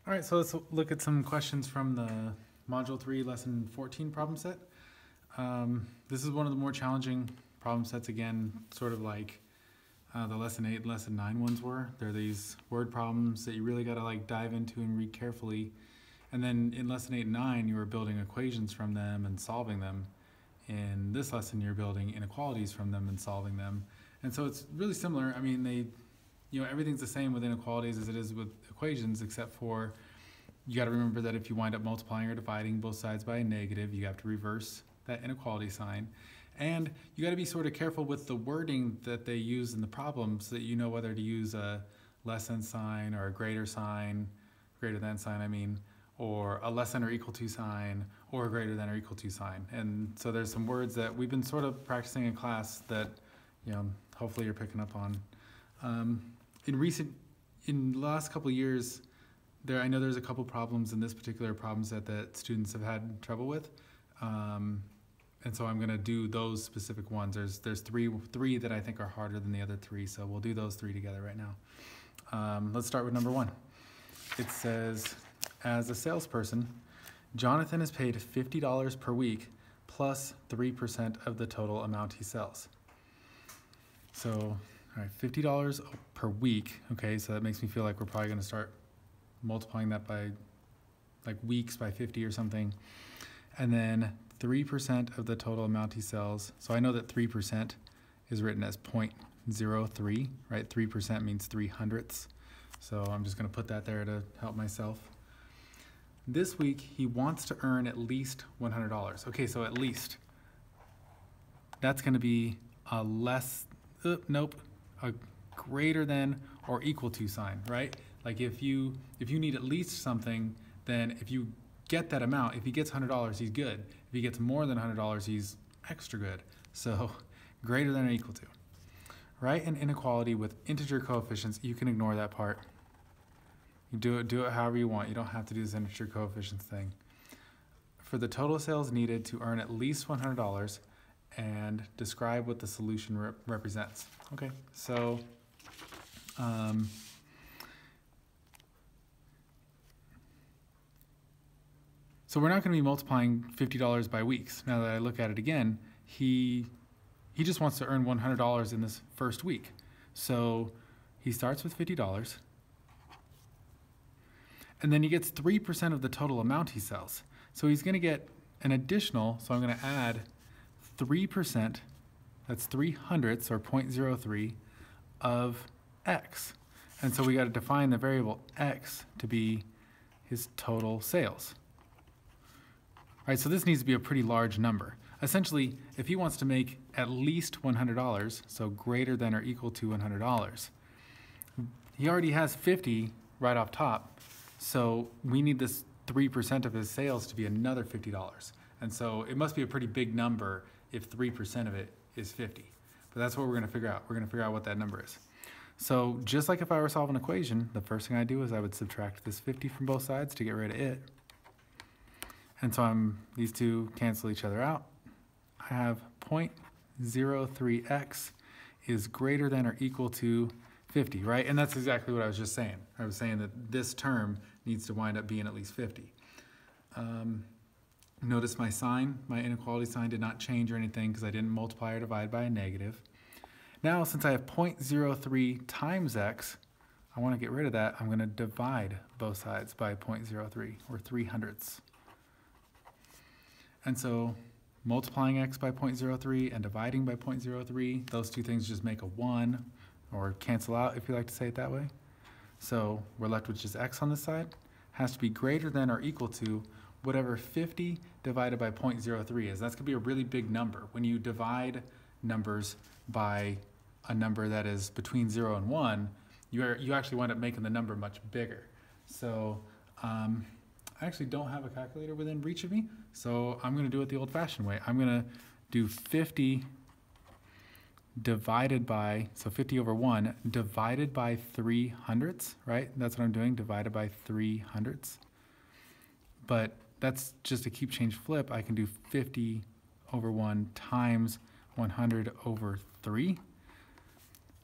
All right, so let's look at some questions from the Module 3, Lesson 14 problem set. This is one of the more challenging problem sets, again, sort of like the Lesson 8 and Lesson 9 ones were. They're these word problems that you really got to like dive into and read carefully. And then in Lesson 8 and 9, you were building equations from them and solving them. In this lesson, you're building inequalities from them and solving them. And so it's really similar. I mean, everything's the same with inequalities as it is with equations, except for you got to remember that if you wind up multiplying or dividing both sides by a negative, you have to reverse that inequality sign. And you got to be sort of careful with the wording that they use in the problem so that you know whether to use a less than sign or a greater than sign, I mean, or a less than or equal to sign, or a greater than or equal to sign. And so there's some words that we've been sort of practicing in class that, hopefully you're picking up on. In the last couple of years, I know there's a couple problems in this particular problem set that students have had trouble with. And so I'm gonna do those specific ones. There's three that I think are harder than the other three, so we'll do those three together right now. Let's start with number 1. It says, as a salesperson, Jonathan is paid $50 per week plus 3% of the total amount he sells. So, all right, $50 per week. Okay, so that makes me feel like we're probably gonna start multiplying that by like weeks by 50 or something. And then 3% of the total amount he sells. So I know that 3% is written as 0.03, right? 3% means 3/100ths. So I'm just gonna put that there to help myself. This week, he wants to earn at least $100. Okay, so at least. That's gonna be a a greater than or equal to sign, right? Like if you need at least something, then if you get that amount, if he gets $100, he's good. If he gets more than $100, he's extra good. So greater than or equal to. Write an inequality with integer coefficients. You can ignore that part. You do it however you want. You don't have to do this integer coefficients thing. For the total sales needed to earn at least $100 and describe what the solution represents. Okay, so so we're not going to be multiplying $50 by weeks. Now that I look at it again, he just wants to earn $100 in this first week. So he starts with $50, and then he gets 3% of the total amount he sells. So he's going to get an additional, so I'm going to add 3%, that's 3/100ths or 0.03 of x. And so we got to define the variable x to be his total sales. All right, so this needs to be a pretty large number. Essentially, if he wants to make at least $100, so greater than or equal to $100, he already has 50 right off top. So we need this 3% of his sales to be another $50. And so it must be a pretty big number if 3% of it is 50. But that's what we're gonna figure out. We're gonna figure out what that number is. So just like if I were solving an equation, the first thing I do is I would subtract this 50 from both sides to get rid of it. And so these two cancel each other out. I have 0.03x is greater than or equal to 50, right? And that's exactly what I was just saying. I was saying that this term needs to wind up being at least 50. Notice my sign, my inequality sign did not change or anything because I didn't multiply or divide by a negative. Now, since I have 0.03 times x, I want to get rid of that. I'm going to divide both sides by 0.03 or 3/100ths. And so multiplying x by 0.03 and dividing by 0.03, those two things just make a 1 or cancel out if you like to say it that way. So we're left with just x on this side. Has to be greater than or equal to whatever 50 divided by 0.03 is. That's going to be a really big number. When you divide numbers by a number that is between 0 and 1, you actually wind up making the number much bigger. So I actually don't have a calculator within reach of me, so I'm going to do it the old-fashioned way. I'm going to do 50 divided by, so 50 over 1, divided by 3/100ths, right? That's what I'm doing, divided by 3/100ths. But that's just a keep change flip. I can do 50 over 1 times 100 over 3.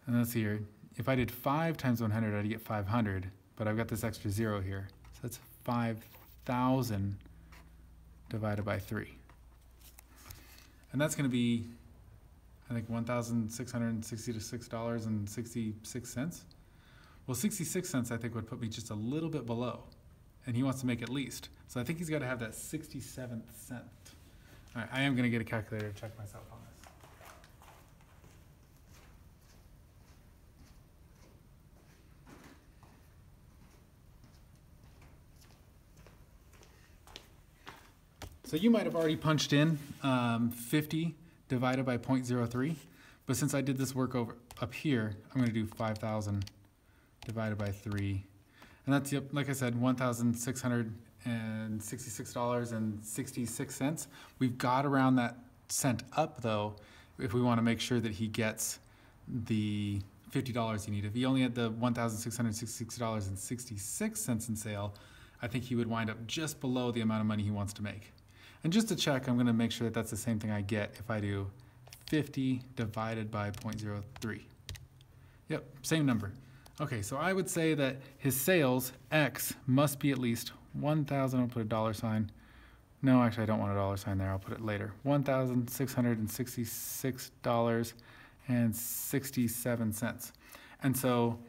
And let's see here. If I did 5 times 100, I'd get 500, but I've got this extra 0 here. So that's 5,000 divided by 3. And that's going to be, I think, $1,666.66. Well, 66 cents I think would put me just a little bit below, and he wants to make at least. So I think he's got to have that 67th cent. All right, I am going to get a calculator to check myself on this. So you might have already punched in 50 divided by 0.03, but since I did this work over up here, I'm going to do 5,000 divided by 3. And that's, yep, like I said, $1,666.66. We've got around that cent up, though, if we want to make sure that he gets the $50 he needs. If he only had the $1,666.66 in sale, I think he would wind up just below the amount of money he wants to make. And just to check, I'm going to make sure that that's the same thing I get if I do 50 divided by 0.03. Yep, same number. Okay, so I would say that his sales, X, must be at least 1,000, I'll put a dollar sign. No, actually I don't want a dollar sign there, I'll put it later. $1,666.67. And so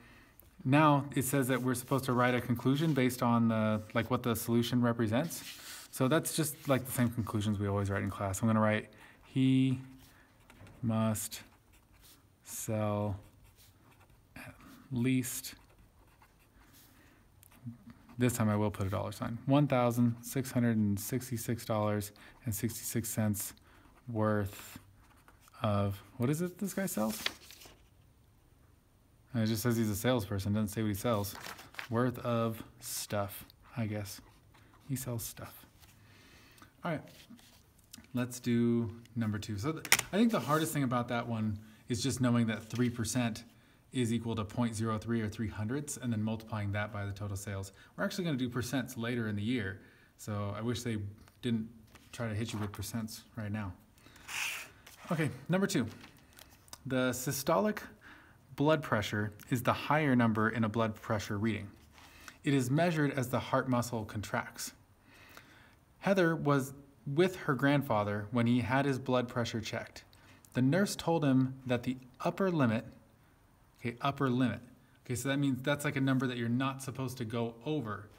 now it says that we're supposed to write a conclusion based on like what the solution represents. So that's just like the same conclusions we always write in class. I'm going to write, he must sell at least, this time I will put a dollar sign, $1,666.66 worth of, what is it this guy sells? It just says he's a salesperson, doesn't say what he sells. Worth of stuff, I guess. He sells stuff. All right, let's do number 2. So I think the hardest thing about that one is just knowing that 3% is equal to 0.03 or 300ths, and then multiplying that by the total sales. We're actually going to do percents later in the year, so I wish they didn't try to hit you with percents right now. Okay, number 2. The systolic blood pressure is the higher number in a blood pressure reading. It is measured as the heart muscle contracts. Heather was with her grandfather when he had his blood pressure checked. The nurse told him that the upper limit, okay, so that means that's like a number that you're not supposed to go over,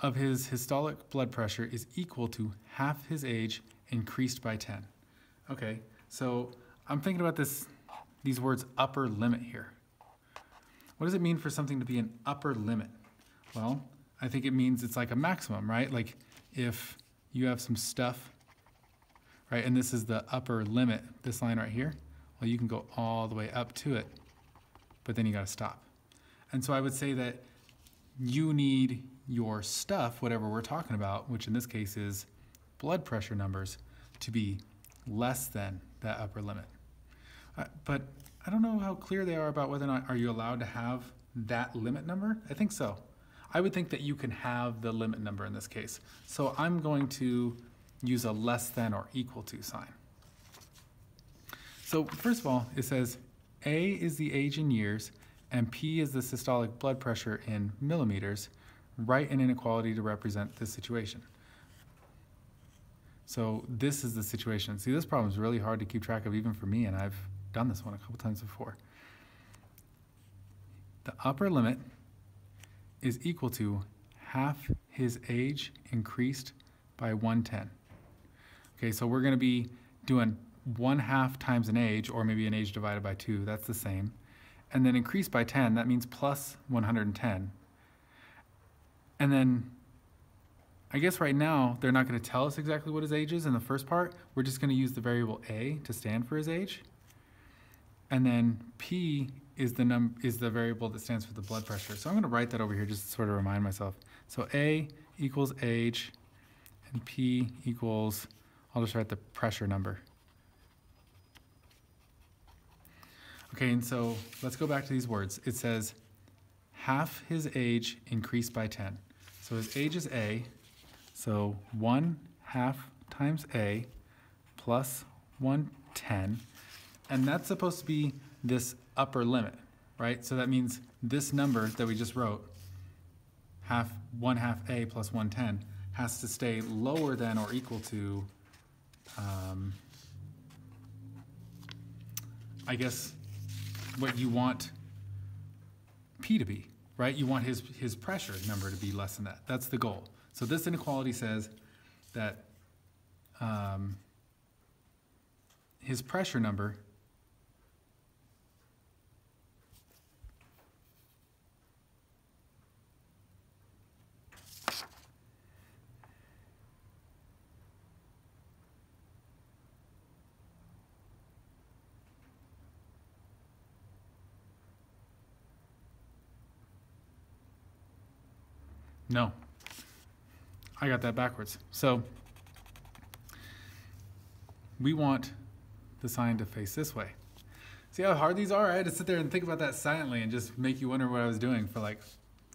of his systolic blood pressure is equal to half his age increased by 10. Okay, so I'm thinking about these words upper limit here. What does it mean for something to be an upper limit? Well, I think it means it's like a maximum, right? Like if you have some stuff, right, and this is the upper limit, this line right here, well, you can go all the way up to it, but then you gotta stop. And so I would say that you need your stuff, whatever we're talking about, which in this case is blood pressure numbers, to be less than that upper limit. But I don't know how clear they are about whether or not are you allowed to have that limit number. I think so. I would think that you can have the limit number in this case. So I'm going to use a less than or equal to sign. So first of all, it says A is the age in years and P is the systolic blood pressure in millimeters. Write an inequality to represent this situation. So this is the situation. See, this problem is really hard to keep track of even for me, and I've done this one a couple times before. The upper limit is equal to half his age increased by 1/10. Okay, so we're going to be doing 1/2 times an age, or maybe an age divided by 2, that's the same. And then increased by 10, that means plus 110. And then I guess right now they're not going to tell us exactly what his age is in the first part. We're just going to use the variable A to stand for his age. And then P is the variable that stands for the blood pressure. So I'm going to write that over here just to sort of remind myself. So A equals age, and P equals, I'll just write the pressure number. Okay, and so let's go back to these words. It says half his age increased by 10. So his age is A, so 1/2 times A plus 1/10, and that's supposed to be this upper limit, right? So that means this number that we just wrote 1 half A plus 110 has to stay lower than or equal to, I guess, what you want P to be, right? You want his pressure number to be less than that. That's the goal. So this inequality says that his pressure number No, I got that backwards. So we want the sign to face this way. See how hard these are? I had to sit there and think about that silently and just make you wonder what I was doing for like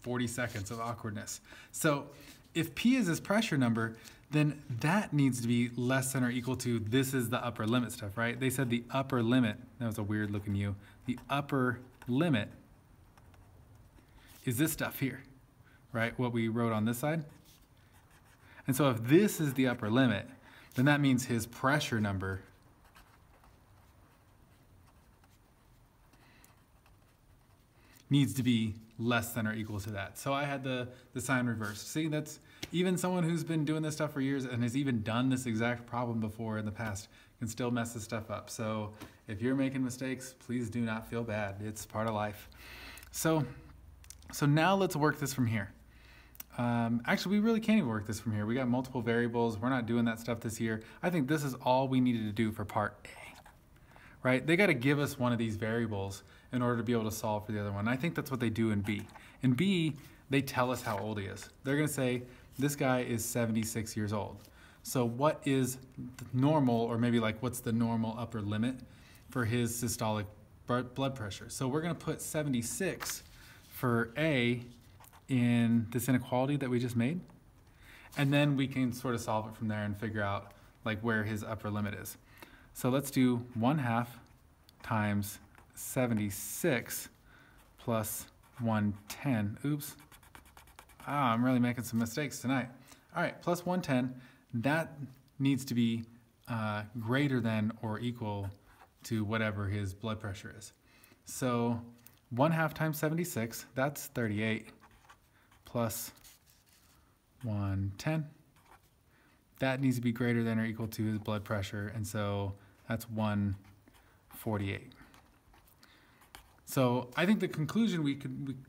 40 seconds of awkwardness. So if P is this pressure number, then that needs to be less than or equal to, this is the upper limit stuff, right? They said the upper limit, that was a weird looking U, the upper limit is this stuff here, right? What we wrote on this side. And so if this is the upper limit, then that means his pressure number needs to be less than or equal to that. So I had the sign reversed. See, that's even someone who's been doing this stuff for years and has even done this exact problem before in the past can still mess this stuff up. So if you're making mistakes, please do not feel bad. It's part of life. So now let's work this from here. Actually, we really can't even work this from here. We got multiple variables. We're not doing that stuff this year. I think this is all we needed to do for part A, right? They got to give us one of these variables in order to be able to solve for the other one. I think that's what they do in B. In B, they tell us how old he is. They're going to say, this guy is 76 years old. So what is normal, or maybe like what's the normal upper limit for his systolic blood pressure? So we're going to put 76 for A in this inequality that we just made. And then we can sort of solve it from there and figure out like where his upper limit is. So let's do 1/2 times 76 plus 110. Oops. I'm really making some mistakes tonight. All right, plus 110, that needs to be greater than or equal to whatever his blood pressure is. So 1/2 times 76, that's 38, plus 110. That needs to be greater than or equal to his blood pressure, and so that's 148. So I think the conclusion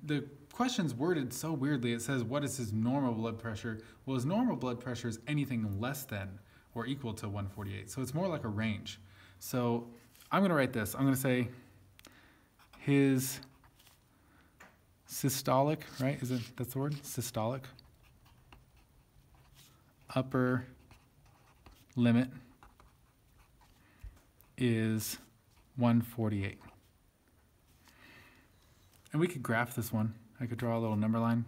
the question's worded so weirdly. It says, what is his normal blood pressure? Well, his normal blood pressure is anything less than or equal to 148. So it's more like a range. So I'm going to write this. I'm going to say his systolic, right? That's the word? Systolic. Upper limit is 148. And we could graph this one. I could draw a little number line.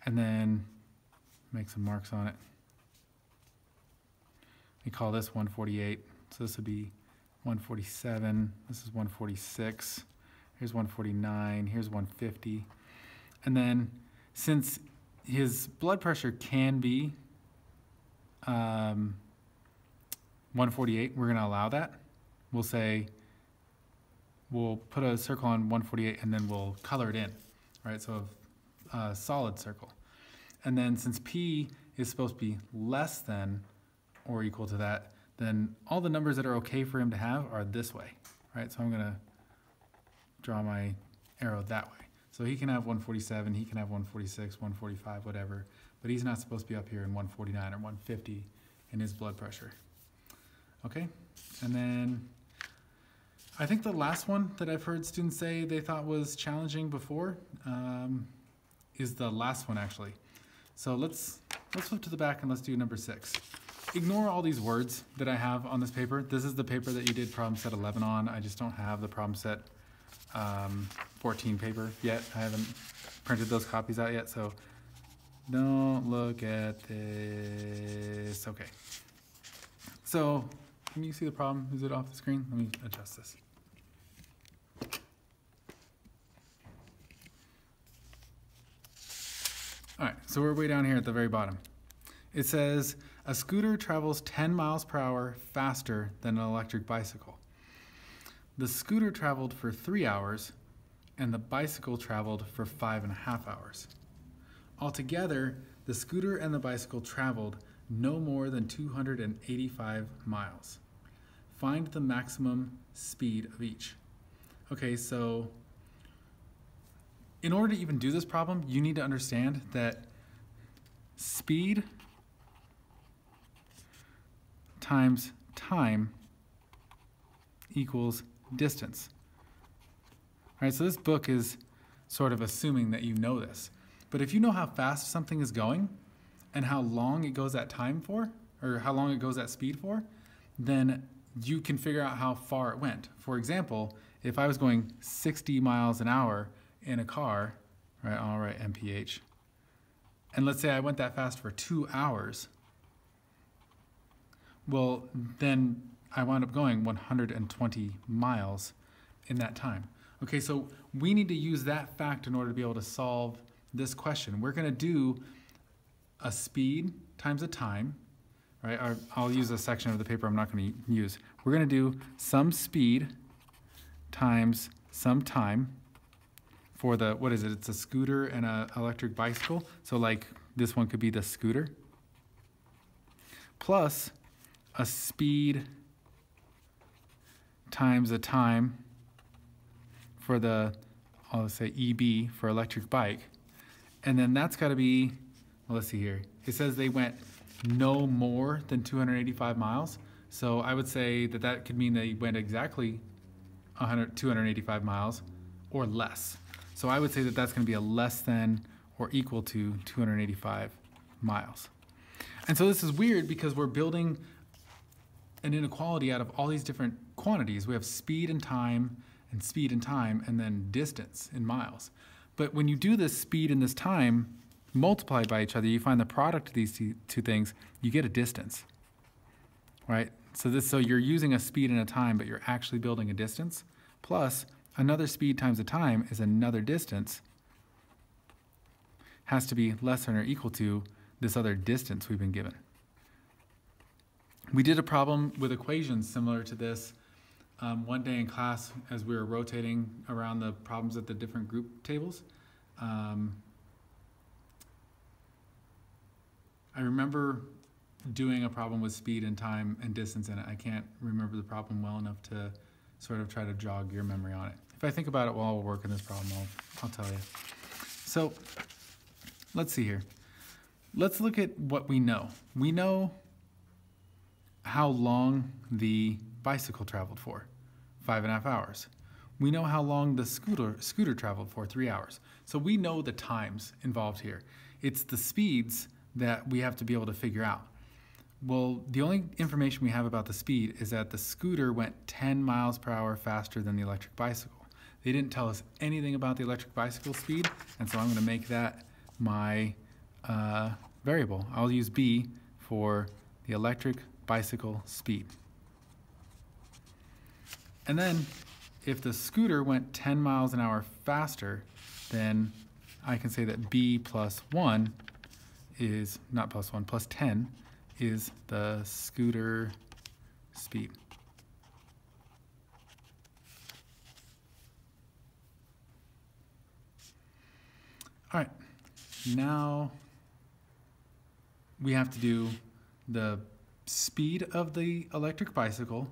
And then make some marks on it. We call this 148. So this would be 147. This is 146. Here's 149. Here's 150. And then since his blood pressure can be 148, we're going to allow that. We'll say, we'll put a circle on 148 and then we'll color it in, right? So a solid circle. And then since P is supposed to be less than or equal to that, then all the numbers that are okay for him to have are this way, right? So I'm going to draw my arrow that way. So he can have 147, he can have 146, 145, whatever, but he's not supposed to be up here in 149 or 150 in his blood pressure. Okay, and then I think the last one that I've heard students say they thought was challenging before is the last one actually. So let's flip to the back and let's do number 6. Ignore all these words that I have on this paper. This is the paper that you did problem set 11 on. I just don't have the problem set 14 paper yet. I haven't printed those copies out yet, so don't look at this. Okay. So can you see the problem? Is it off the screen? Let me adjust this. All right, so we're way down here at the very bottom. It says a scooter travels 10 miles per hour faster than an electric bicycle. The scooter traveled for 3 hours and the bicycle traveled for 5.5 hours. Altogether, the scooter and the bicycle traveled no more than 285 miles. Find the maximum speed of each. Okay, so in order to even do this problem, you need to understand that speed times time equals distance. All right, so this book is sort of assuming that you know this. But if you know how fast something is going and how long it goes at time for, or how long it goes at speed for, then you can figure out how far it went. For example, if I was going 60 miles an hour in a car, right, I'll write MPH, and let's say I went that fast for 2 hours, well, then I wound up going 120 miles in that time. Okay, so we need to use that fact in order to be able to solve this question. We're going to do a speed times a time, right? Or I'll use a section of the paper I'm not going to use. We're going to do some speed times some time for the, what is it? It's a scooter and an electric bicycle. So like this one could be the scooter, plus a speed times a time for the, I'll say EB for electric bike. And then that's got to be, well, let's see here. It says they went no more than 285 miles. So I would say that that could mean they went exactly 285 miles or less. So I would say that that's going to be a less than or equal to 285 miles. And so this is weird because we're building an inequality out of all these different quantities. We have speed and time, and then distance in miles. But when you do this speed and this time multiplied by each other, you find the product of these two things, you get a distance, right? So you're using a speed and a time, but you're actually building a distance, plus another speed times a time is another distance, has to be less than or equal to this other distance we've been given. We did a problem with equations similar to this one day in class as we were rotating around the problems at the different group tables. I remember doing a problem with speed and time and distance in it. I can't remember the problem well enough to sort of try to jog your memory on it. If I think about it while we're working this problem, I'll tell you. So let's see here. Let's look at what we know. We know how long the bicycle traveled for, 5.5 hours. We know how long the scooter traveled for, 3 hours. So we know the times involved here. It's the speeds that we have to be able to figure out. Well, the only information we have about the speed is that the scooter went 10 miles per hour faster than the electric bicycle. They didn't tell us anything about the electric bicycle speed, and so I'm going to make that my variable. I'll use B for the electric bicycle speed. And then if the scooter went 10 miles an hour faster, then I can say that B plus 1 is, not plus 1, plus 10 is the scooter speed. All right, now we have to do the speed of the electric bicycle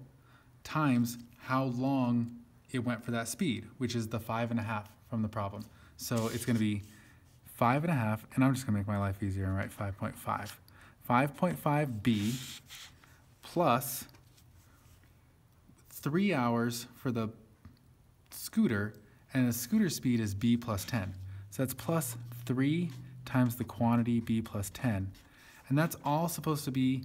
times how long it went for that speed, which is the 5.5 from the problem. So it's going to be 5.5, and I'm just going to make my life easier and write 5.5. 5.5b plus 3 hours for the scooter, and the scooter speed is b plus 10. So that's plus 3 times the quantity b plus 10. And that's all supposed to be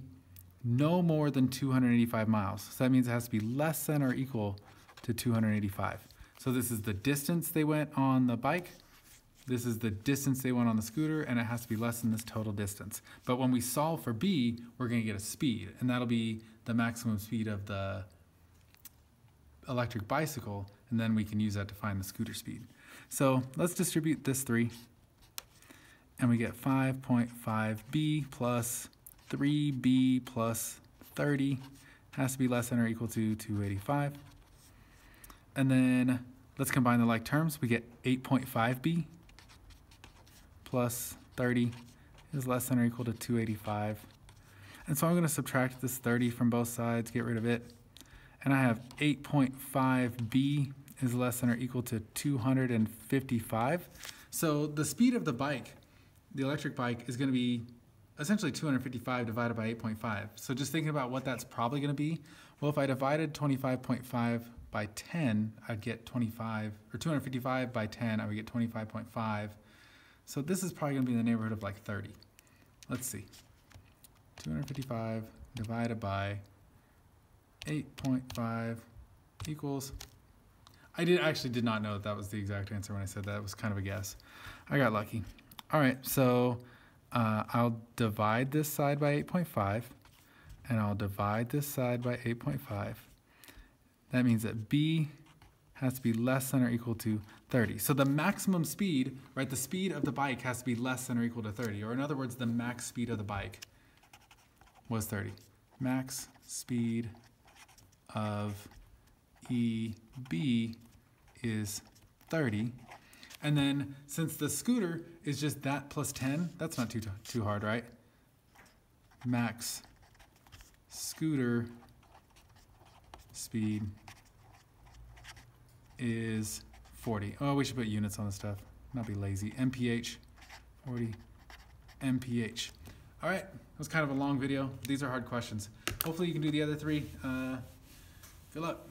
no more than 285 miles. So that means it has to be less than or equal to 285. So this is the distance they went on the bike, this is the distance they went on the scooter, and it has to be less than this total distance. But when we solve for B, we're going to get a speed, and that'll be the maximum speed of the electric bicycle, and then we can use that to find the scooter speed. So let's distribute this 3. and we get 5.5b plus 3b plus 30 has to be less than or equal to 285. And then let's combine the like terms. We get 8.5b plus 30 is less than or equal to 285. And so I'm going to subtract this 30 from both sides, get rid of it. And I have 8.5b is less than or equal to 255. So the speed of the bike, the electric bike, is going to be essentially 255 divided by 8.5. So just thinking about what that's probably going to be, well, if I divided 25.5 by 10, I'd get 25, or 255 by 10, I would get 25.5. So this is probably going to be in the neighborhood of like 30. Let's see. 255 divided by 8.5 equals, I actually did not know that was the exact answer when I said that. It was kind of a guess. I got lucky. All right, so I'll divide this side by 8.5, and I'll divide this side by 8.5. That means that B has to be less than or equal to 30. So the maximum speed, right, the speed of the bike has to be less than or equal to 30. Or in other words, the max speed of the bike was 30. Max speed of EB is 30. And then since the scooter is just that plus 10, that's not too hard, right? Max scooter speed is 40. Oh, we should put units on this stuff, not be lazy. MPH, 40 MPH. All right, that was kind of a long video. These are hard questions. Hopefully you can do the other three. Good luck.